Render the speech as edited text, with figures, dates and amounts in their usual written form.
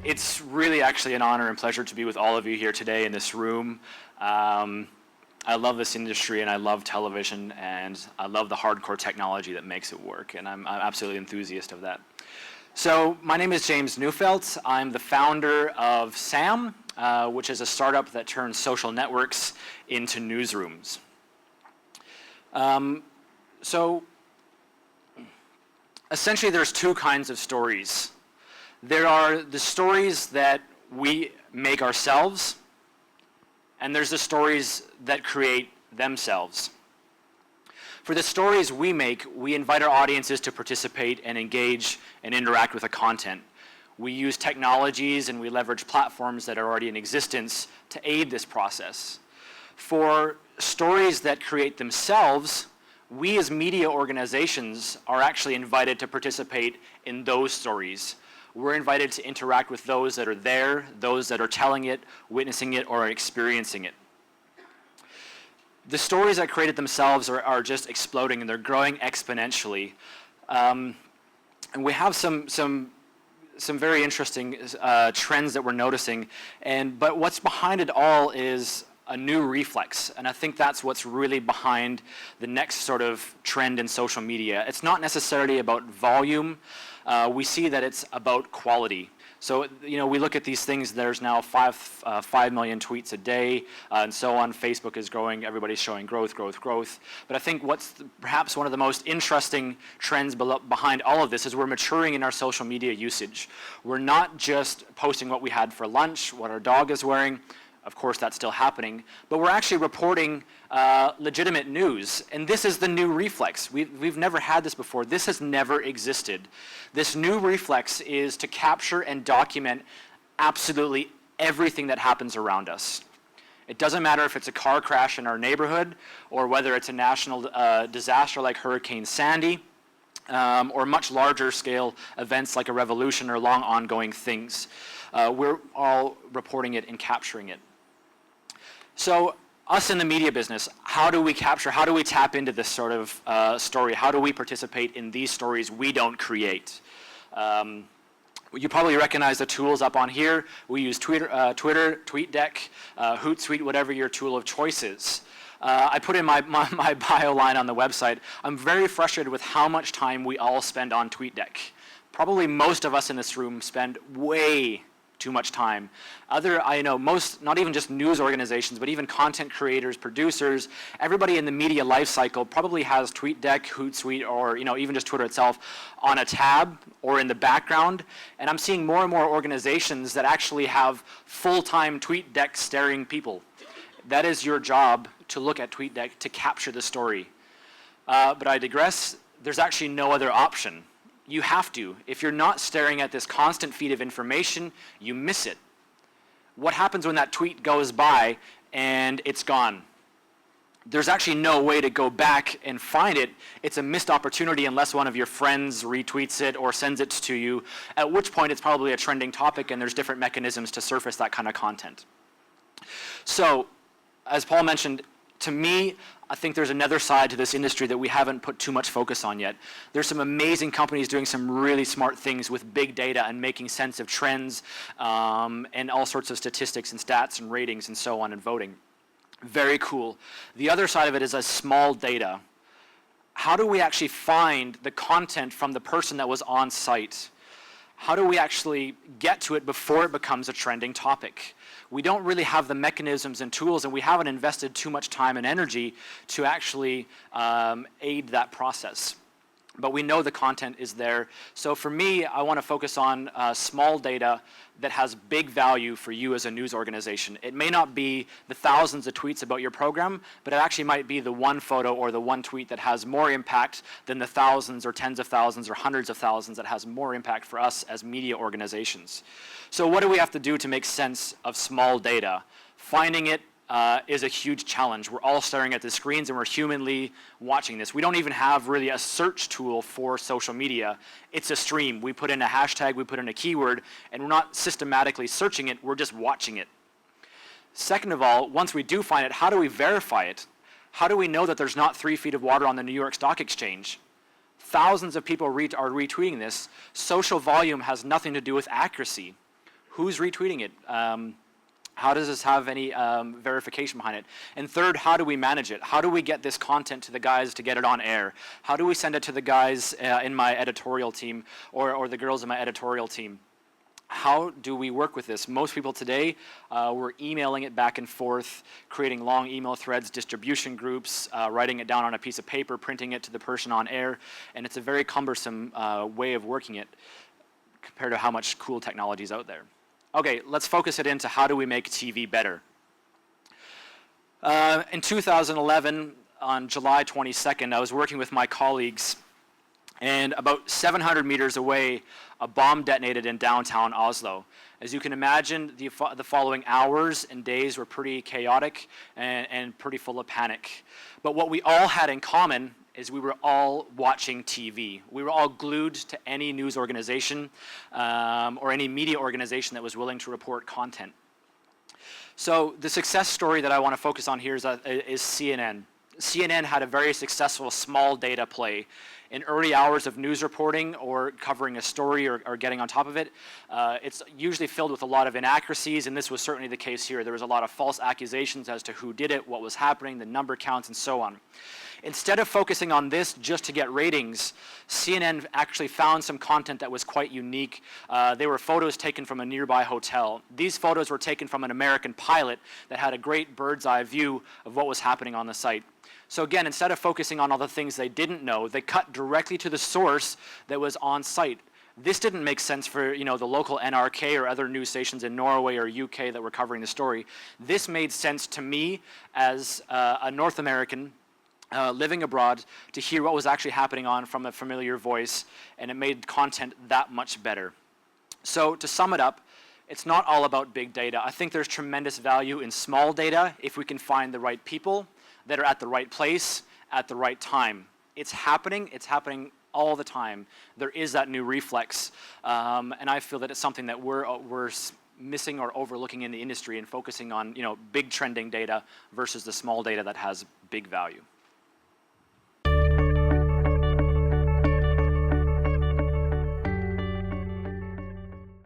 It's really actually an honor and pleasure to be with all of you here today in this room. I love this industry and I love television and I love the hardcore technology that makes it work, and I'm absolutely enthusiast of that. So my name is James Neufeld. I'm the founder of SAM, which is a startup that turns social networks into newsrooms. So essentially there's two kinds of stories. There are the stories that we make ourselves, and there's the stories that create themselves. For the stories we make, we invite our audiences to participate and engage and interact with the content. We use technologies and we leverage platforms that are already in existence to aid this process. For stories that create themselves, we as media organizations are actually invited to participate in those stories. We're invited to interact with those that are there, those that are telling it, witnessing it, or experiencing it. The stories that created themselves are just exploding, and they're growing exponentially. And we have some very interesting trends that we're noticing. But what's behind it all is a new reflex, and I think that's what's really behind the next sort of trend in social media. It's not necessarily about volume. We see that it's about quality. So, you know, we look at these things, there's now 5 million tweets a day, and so on. Facebook is growing, everybody's showing growth. But I think what's perhaps one of the most interesting trends behind all of this is we're maturing in our social media usage. We're not just posting what we had for lunch, what our dog is wearing. Of course, that's still happening, but we're actually reporting legitimate news, and this is the new reflex. We've never had this before. This has never existed. This new reflex is to capture and document absolutely everything that happens around us. It doesn't matter if it's a car crash in our neighborhood, or whether it's a national disaster like Hurricane Sandy, or much larger scale events like a revolution or long ongoing things. We're all reporting it and capturing it. So us in the media business, how do we capture, how do we tap into this sort of story? How do we participate in these stories we don't create? You probably recognize the tools up on here. We use Twitter, TweetDeck, Hootsuite, whatever your tool of choice is. I put in my bio line on the website. I'm very frustrated with how much time we all spend on TweetDeck. Probably most of us in this room spend way too much time. I know most, not even just news organizations, but even content creators, producers, everybody in the media lifecycle probably has TweetDeck, Hootsuite, or even just Twitter itself on a tab or in the background. And I'm seeing more and more organizations that actually have full-time TweetDeck staring people. That is your job, to look at TweetDeck to capture the story. But I digress. There's actually no other option. You have to. If you're not staring at this constant feed of information, you miss it. What happens when that tweet goes by and it's gone? There's actually no way to go back and find it. It's a missed opportunity unless one of your friends retweets it or sends it to you, at which point it's probably a trending topic and there's different mechanisms to surface that kind of content. So, as Paul mentioned, to me, I think there's another side to this industry that we haven't put too much focus on yet. There's some amazing companies doing some really smart things with big data and making sense of trends and all sorts of statistics and stats and ratings and so on and voting. Very cool. The other side of it is small data. How do we actually find the content from the person that was on site? How do we actually get to it before it becomes a trending topic? We don't really have the mechanisms and tools, and we haven't invested too much time and energy to actually aid that process. But we know the content is there. So for me, I want to focus on small data that has big value for you as a news organization. It may not be the thousands of tweets about your program, but it actually might be the one photo or the one tweet that has more impact than the thousands or tens of thousands or hundreds of thousands that has more impact for us as media organizations. So what do we have to do to make sense of small data? Finding it is a huge challenge. We're all staring at the screens and we're humanly watching this. We don't even have really a search tool for social media. It's a stream. We put in a hashtag, we put in a keyword, and we're not systematically searching it, we're just watching it. Second of all, once we do find it, how do we verify it? How do we know that there's not 3 feet of water on the New York Stock Exchange? Thousands of people are retweeting this. Social volume has nothing to do with accuracy. Who's retweeting it? How does this have any verification behind it? And third, how do we manage it? How do we get this content to the guys to get it on air? How do we send it to the guys in my editorial team or the girls in my editorial team? How do we work with this? Most people today, we're emailing it back and forth, creating long email threads, distribution groups, writing it down on a piece of paper, printing it to the person on air, and it's a very cumbersome way of working it compared to how much cool technology is out there. Okay, let's focus it into how do we make TV better. In 2011, on July 22nd, I was working with my colleagues, and about 700 meters away, a bomb detonated in downtown Oslo. As you can imagine, the following hours and days were pretty chaotic and pretty full of panic. But what we all had in common is we were all watching TV. We were all glued to any news organization or any media organization that was willing to report content. So the success story that I want to focus on here is CNN. CNN had a very successful small data play. In early hours of news reporting or covering a story or getting on top of it, it's usually filled with a lot of inaccuracies, and this was certainly the case here. There was a lot of false accusations as to who did it, what was happening, the number counts, and so on. Instead of focusing on this just to get ratings, CNN actually found some content that was quite unique. They were photos taken from a nearby hotel. These photos were taken from an American pilot that had a great bird's eye view of what was happening on the site. So again, instead of focusing on all the things they didn't know, they cut directly to the source that was on site. This didn't make sense for the local NRK or other news stations in Norway or UK that were covering the story. This made sense to me as a North American living abroad to hear what was actually happening from a familiar voice, and it made content that much better. So to sum it up, it's not all about big data. I think there's tremendous value in small data if we can find the right people that are at the right place at the right time. It's happening all the time. There is that new reflex, and I feel that it's something that we're missing or overlooking in the industry and focusing on big trending data versus the small data that has big value.